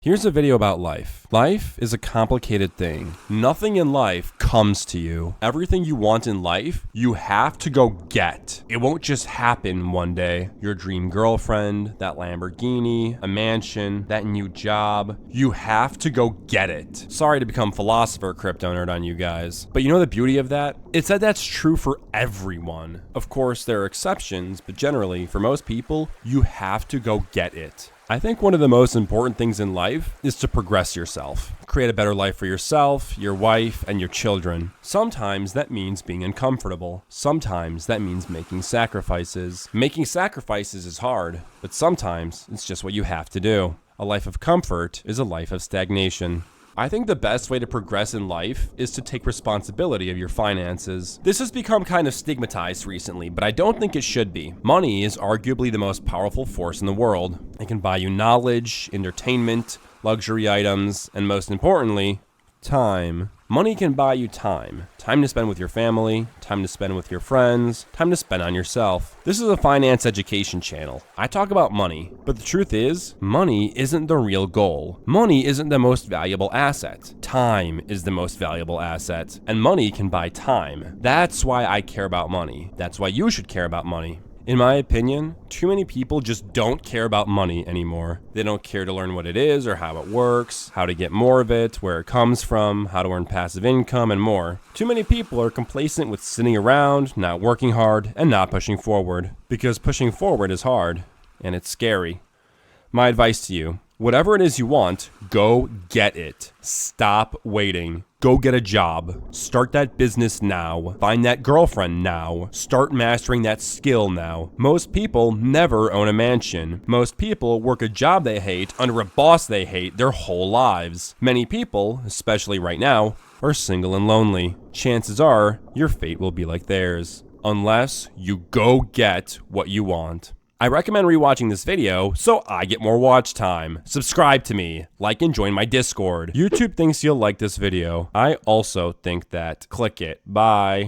Here's a video about life. Life is a complicated thing. Nothing in life comes to you. Everything you want in life, you have to go get. It won't just happen one day. Your dream girlfriend, that Lamborghini, a mansion, that new job. You have to go get it. Sorry to become philosopher crypto nerd on you guys, but you know the beauty of that? It's that that's true for everyone. Of course, there are exceptions, but generally, for most people, you have to go get it. I think one of the most important things in life is to progress yourself. Create a better life for yourself, your wife, and your children. Sometimes that means being uncomfortable. Sometimes that means making sacrifices. Making sacrifices is hard, but sometimes it's just what you have to do. A life of comfort is a life of stagnation. I think the best way to progress in life is to take responsibility of your finances. This has become kind of stigmatized recently, but I don't think it should be. Money is arguably the most powerful force in the world. It can buy you knowledge, entertainment, luxury items, and most importantly, time. Money can buy you time. Time to spend with your family, time to spend with your friends, time to spend on yourself. This is a finance education channel. I talk about money, but the truth is, money isn't the real goal. Money isn't the most valuable asset. Time is the most valuable asset, and money can buy time. That's why I care about money. That's why you should care about money. In my opinion, too many people just don't care about money anymore. They don't care to learn what it is or how it works, how to get more of it, where it comes from, how to earn passive income, and more. Too many people are complacent with sitting around, not working hard, and not pushing forward. Because pushing forward is hard, and it's scary. My advice to you, whatever it is you want, go get it. Stop waiting. Go get a job. Start that business now. Find that girlfriend now. Start mastering that skill now. Most people never own a mansion. Most people work a job they hate under a boss they hate their whole lives. Many people, especially right now, are single and lonely. Chances are your fate will be like theirs, unless you go get what you want. I recommend rewatching this video so I get more watch time. Subscribe to me, like and join my Discord. YouTube thinks you'll like this video. I also think that. Click it. Bye.